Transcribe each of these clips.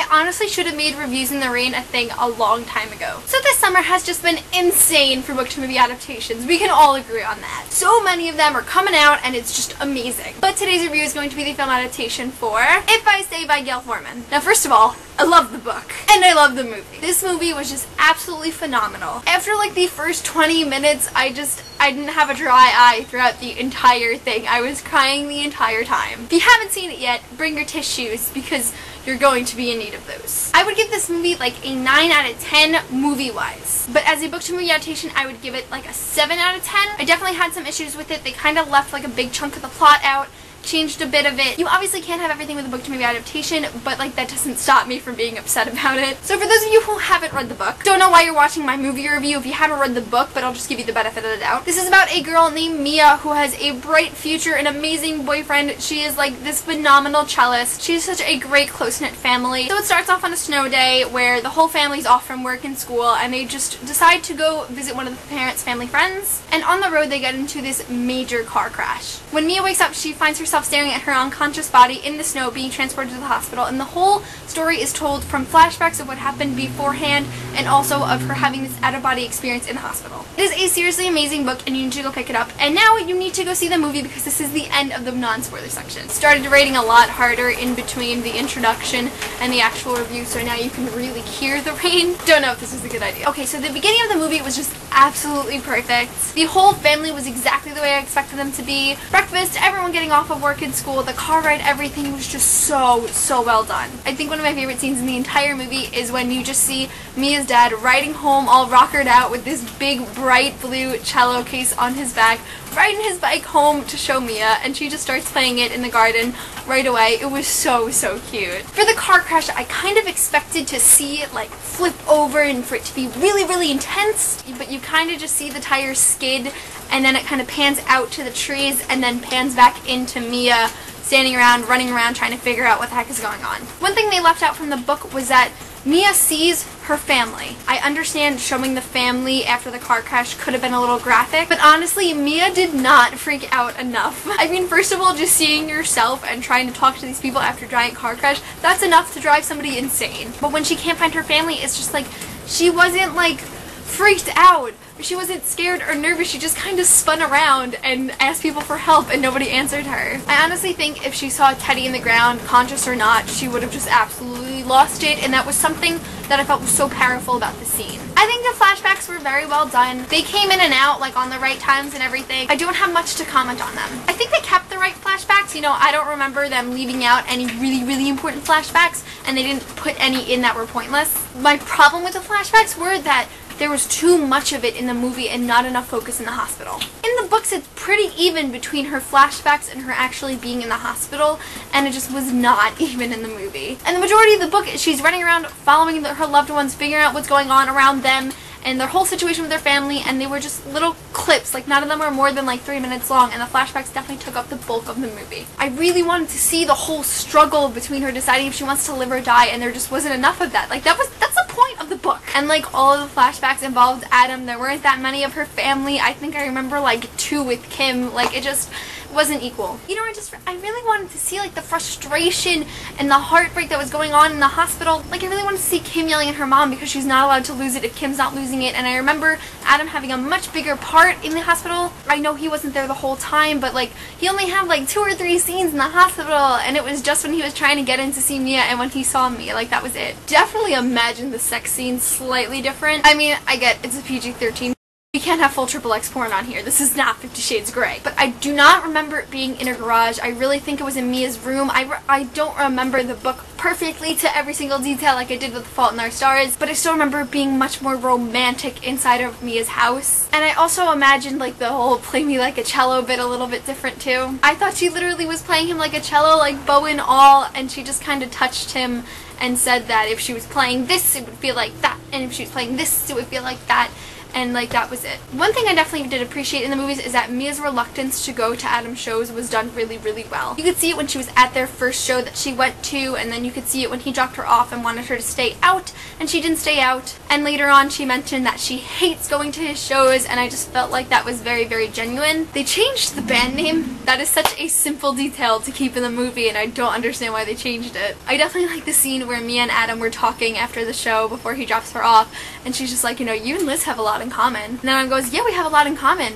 I honestly should have made reviews in the rain a thing a long time ago. So this summer has just been insane for book to movie adaptations. We can all agree on that. So many of them are coming out and it's just amazing. But today's review is going to be the film adaptation for If I Stay by Gail Forman. Now first of all, I love the book and I love the movie. This movie was just absolutely phenomenal. After like the first 20 minutes, I didn't have a dry eye throughout the entire thing. I was crying the entire time. If you haven't seen it yet, bring your tissues because you're going to be in need of those. I would give this movie like a 9 out of 10 movie-wise. But as a book-to-movie adaptation, I would give it like a 7 out of 10. I definitely had some issues with it. They kind of left like a big chunk of the plot out. Changed a bit of it. You obviously can't have everything with a book-to-movie adaptation, but like that doesn't stop me from being upset about it. So for those of you who haven't read the book, don't know why you're watching my movie review if you haven't read the book, but I'll just give you the benefit of the doubt. This is about a girl named Mia who has a bright future, an amazing boyfriend. She is like this phenomenal cellist. She's such a great close-knit family. So it starts off on a snow day where the whole family's off from work and school and they just decide to go visit one of the parents' family friends. And on the road they get into this major car crash. When Mia wakes up, she finds herself staring at her unconscious body in the snow being transported to the hospital, and the whole story is told from flashbacks of what happened beforehand and also of her having this out-of-body experience in the hospital. It is a seriously amazing book and you need to go pick it up, and now you need to go see the movie because this is the end of the non-spoiler section. Started rating a lot harder in between the introduction and the actual review, so now you can really hear the rain. Don't know if this is a good idea. Okay, so the beginning of the movie was just absolutely perfect. The whole family was exactly the way I expected them to be. Breakfast, everyone getting off of work and school, the car ride, everything was just so well done. I think one of my favorite scenes in the entire movie is when you just see Mia's dad riding home all rockered out with this big bright blue cello case on his back, riding his bike home to show Mia, and she just starts playing it in the garden right away. It was so cute. For the car crash, I kind of expected to see it like flip over and for it to be really intense, but you kind of just see the tires skid and then it kind of pans out to the trees and then pans back into Mia standing around, running around, trying to figure out what the heck is going on. One thing they left out from the book was that Mia sees her family. I understand showing the family after the car crash could have been a little graphic, but honestly, Mia did not freak out enough. I mean, first of all, just seeing yourself and trying to talk to these people after a giant car crash, that's enough to drive somebody insane. But when she can't find her family, it's just like, she wasn't like freaked out. She wasn't scared or nervous, she just kind of spun around and asked people for help and nobody answered her. I honestly think if she saw Teddy in the ground, conscious or not, she would have just absolutely lost it, and that was something that I felt was so powerful about the scene. I think the flashbacks were very well done. They came in and out like on the right times and everything. I don't have much to comment on them. I think they kept the right flashbacks. You know, I don't remember them leaving out any really important flashbacks, and they didn't put any in that were pointless. My problem with the flashbacks were that there was too much of it in the movie and not enough focus in the hospital. In the books, it's pretty even between her flashbacks and her actually being in the hospital, and it just was not even in the movie. And the majority of the book, she's running around following her loved ones, figuring out what's going on around them and their whole situation with their family, and they were just little clips. Like, none of them were more than like 3 minutes long, and the flashbacks definitely took up the bulk of the movie. I really wanted to see the whole struggle between her deciding if she wants to live or die, and there just wasn't enough of that. Like, that's the point of the book. And like, all of the flashbacks involved Adam. There weren't that many of her family. I think I remember like 2 with Kim. Like, it just wasn't equal. You know, I really wanted to see like the frustration and the heartbreak that was going on in the hospital. Like, I really wanted to see Kim yelling at her mom because she's not allowed to lose it if Kim's not losing it. And I remember Adam having a much bigger part in the hospital. I know he wasn't there the whole time, but like, he only had like 2 or 3 scenes in the hospital, and it was just when he was trying to get in to see Mia and when he saw Mia. Like, that was it. Definitely imagine the sex scene slightly different. I mean, I get it's a PG-13. We can't have full XXX porn on here. This is not 50 Shades Grey. But I do not remember it being in a garage. I really think it was in Mia's room. I don't remember the book perfectly to every single detail like I did with The Fault in Our Stars, but I still remember it being much more romantic inside of Mia's house. And I also imagined like the whole play me like a cello bit a little bit different too. I thought she literally was playing him like a cello, like bow and all, and she just kind of touched him and said that if she was playing this, it would feel like that, and if she was playing this, it would feel like that. and like that was it. One thing I definitely did appreciate in the movies is that Mia's reluctance to go to Adam's shows was done really, really well. You could see it when she was at their first show that she went to, and then you could see it when he dropped her off and wanted her to stay out, and she didn't stay out. And later on she mentioned that she hates going to his shows, and I just felt like that was very, very genuine. They changed the band name. That is such a simple detail to keep in the movie, and I don't understand why they changed it. I definitely like the scene where Mia and Adam were talking after the show before he drops her off, and she's just like, you know, you and Liz have a lot in common. And then Adam goes, yeah, we have a lot in common.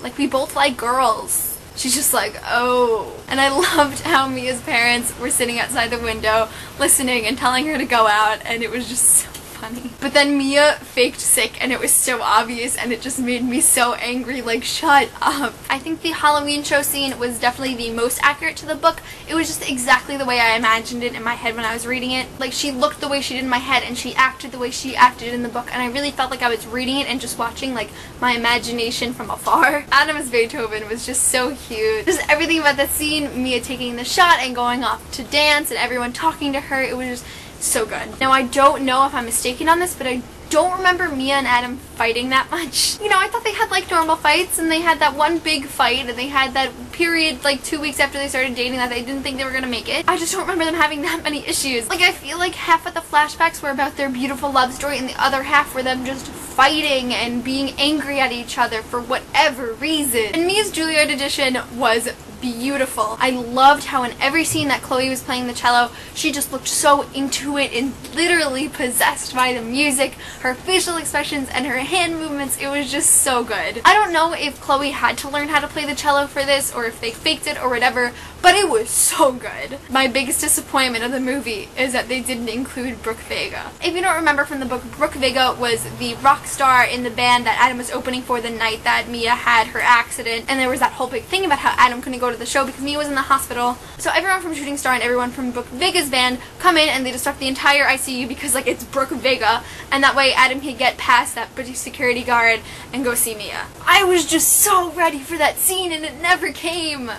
Like, we both like girls. She's just like, oh. And I loved how Mia's parents were sitting outside the window listening and telling her to go out, and it was just so funny. But then Mia faked sick, and it was so obvious, and it just made me so angry, like, shut up. I think the Halloween show scene was definitely the most accurate to the book. It was just exactly the way I imagined it in my head when I was reading it. Like, she looked the way she did in my head, and she acted the way she acted in the book, and I really felt like I was reading it and just watching, like, my imagination from afar. Adam as Beethoven was just so cute. Just everything about that scene, Mia taking the shot and going off to dance and everyone talking to her, it was just so good. Now, I don't know if I'm mistaken on this, but I don't remember Mia and Adam fighting that much. You know, I thought they had like normal fights, and they had that one big fight, and they had that period like 2 weeks after they started dating that they didn't think they were gonna make it. I just don't remember them having that many issues. Like, I feel like half of the flashbacks were about their beautiful love story, and the other half were them just fighting and being angry at each other for whatever reason. And Mia's Juilliard edition was beautiful. I loved how in every scene that Chloe was playing the cello, she just looked so into it and literally possessed by the music, her facial expressions, and her hand movements. It was just so good. I don't know if Chloe had to learn how to play the cello for this, or if they faked it or whatever, but it was so good. My biggest disappointment of the movie is that they didn't include Brooke Vega. If you don't remember from the book, Brooke Vega was the rock star in the band that Adam was opening for the night that Mia had her accident, and there was that whole big thing about how Adam couldn't go to the show because Mia was in the hospital. So everyone from Shooting Star and everyone from Brooke Vega's band come in, and they disrupt the entire ICU because, like, it's Brooke Vega, and that way Adam can get past that British security guard and go see Mia. I was just so ready for that scene, and it never came.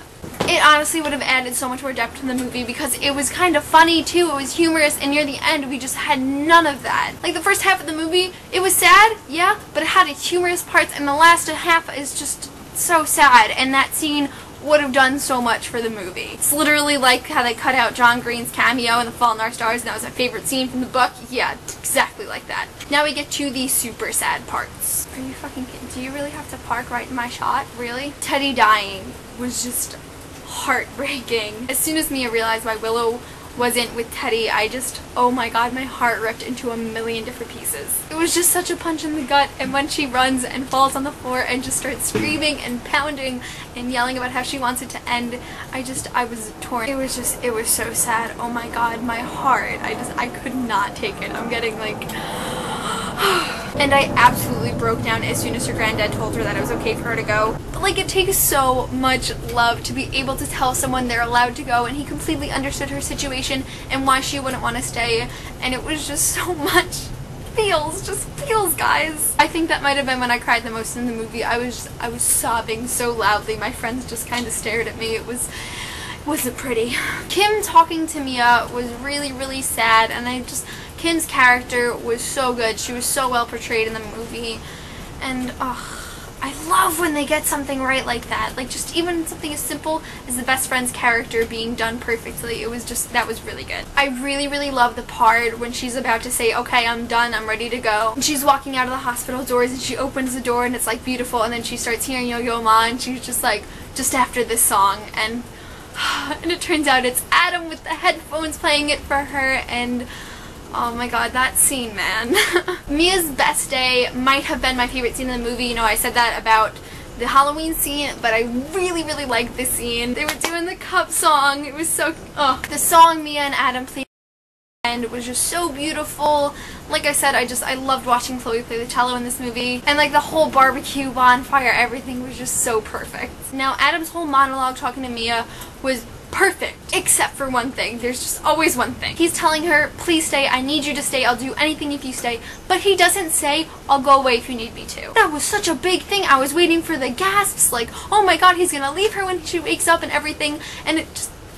It honestly would have added so much more depth to the movie because it was kind of funny too, it was humorous, and near the end we just had none of that. Like, the first half of the movie, it was sad, yeah, but it had its humorous parts, and the last half is just so sad, and that scene would have done so much for the movie. It's literally like how they cut out John Green's cameo in The Fault in Our Stars, and that was my favorite scene from the book. Yeah, exactly like that. Now we get to the super sad parts. Are you fucking kidding? Do you really have to park right in my shot? Really? Teddy dying was just heartbreaking. As soon as Mia realized why Willow wasn't with Teddy, I just, oh my god, my heart ripped into a million different pieces. It was just such a punch in the gut, and when she runs and falls on the floor and just starts screaming and pounding and yelling about how she wants it to end, I was torn. It was so sad. Oh my god, my heart, I could not take it. I'm getting like and I absolutely broke down as soon as her granddad told her that it was okay for her to go. But, like, it takes so much love to be able to tell someone they're allowed to go, and he completely understood her situation and why she wouldn't want to stay, and it was just so much just feels, guys. I think that might have been when I cried the most in the movie. I was sobbing so loudly. My friends just kind of stared at me. It wasn't pretty. Kim talking to Mia was really, really sad, and Kim's character was so good. She was so well portrayed in the movie, and I love when they get something right like that. Like, just even something as simple as the best friend's character being done perfectly. That was really good. I really, really love the part when she's about to say, okay, I'm done, I'm ready to go. And she's walking out of the hospital doors, and she opens the door, and it's like beautiful, and then she starts hearing Yo-Yo Ma, and she's just like, just after this song, and it turns out it's Adam with the headphones playing it for her, and oh my god, that scene, man. Mia's best day might have been my favorite scene in the movie. You know, I said that about the Halloween scene, but I really, really liked this scene. They were doing the cup song. It was so, the song Mia and Adam played and it was just so beautiful. Like I said, I loved watching Chloe play the cello in this movie, and like the whole barbecue, bonfire, everything was just so perfect. Now, Adam's whole monologue talking to Mia was perfect, except for one thing. There's just always one thing. He's telling her, please stay, I need you to stay, I'll do anything if you stay, but he doesn't say, I'll go away if you need me to. That was such a big thing. I was waiting for the gasps, like, oh my god, he's gonna leave her when she wakes up and everything, and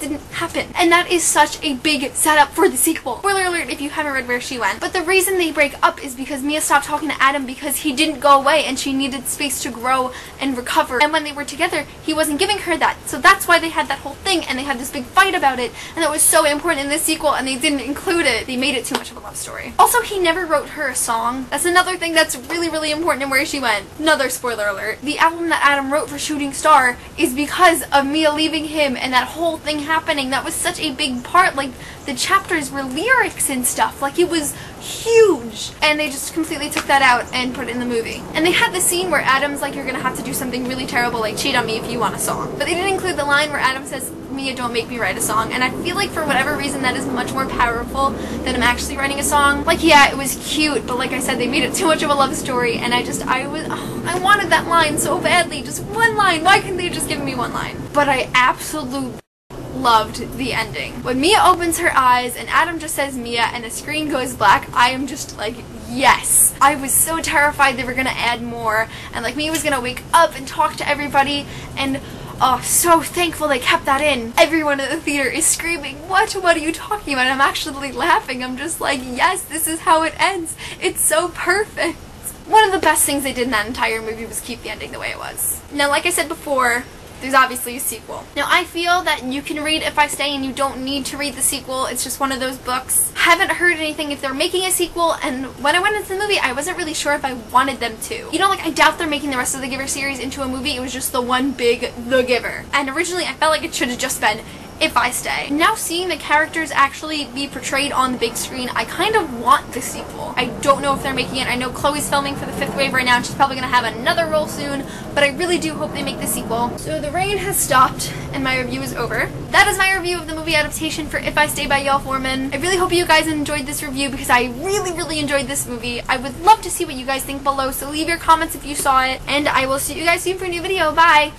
didn't happen. And that is such a big setup for the sequel. Spoiler alert if you haven't read Where She Went. But the reason they break up is because Mia stopped talking to Adam because he didn't go away and she needed space to grow and recover. And when they were together, he wasn't giving her that. So that's why they had that whole thing and they had this big fight about it. And that was so important in this sequel and they didn't include it. They made it too much of a love story. Also, he never wrote her a song. That's another thing that's really, really important in Where She Went. Another spoiler alert. The album that Adam wrote for Shooting Star is because of Mia leaving him and that whole thing happening. That was such a big part. Like, the chapters were lyrics and stuff. Like, it was huge. And they just completely took that out and put it in the movie. And they had the scene where Adam's like, you're gonna have to do something really terrible, like cheat on me if you want a song. But they didn't include the line where Adam says, Mia, don't make me write a song. And I feel like for whatever reason that is much more powerful than him actually writing a song. Like, yeah, it was cute, but like I said, they made it too much of a love story and I wanted that line so badly. Just one line. Why couldn't they just give me one line? But I absolutely loved the ending. When Mia opens her eyes and Adam just says Mia and the screen goes black, I am just like, yes. I was so terrified they were gonna add more and like Mia was gonna wake up and talk to everybody and oh, so thankful they kept that in. Everyone in the theater is screaming, what are you talking about? And I'm actually laughing. I'm just like, yes, this is how it ends. It's so perfect. One of the best things they did in that entire movie was keep the ending the way it was. Now, like I said before, there's obviously a sequel. Now, I feel that you can read If I Stay and you don't need to read the sequel. It's just one of those books. Haven't heard anything if they're making a sequel, and when I went into the movie, I wasn't really sure if I wanted them to. You know, like, I doubt they're making the rest of the Giver series into a movie. It was just the one big The Giver. And originally, I felt like it should have just been If I Stay. Now seeing the characters actually be portrayed on the big screen, I kind of want the sequel. I don't know if they're making it. I know Chloe's filming for the 5th Wave right now and she's probably going to have another role soon, but I really do hope they make the sequel. So the rain has stopped and my review is over. That is my review of the movie adaptation for If I Stay by Yael Foreman. I really hope you guys enjoyed this review because I really, really enjoyed this movie. I would love to see what you guys think below, so leave your comments if you saw it, and I will see you guys soon for a new video. Bye!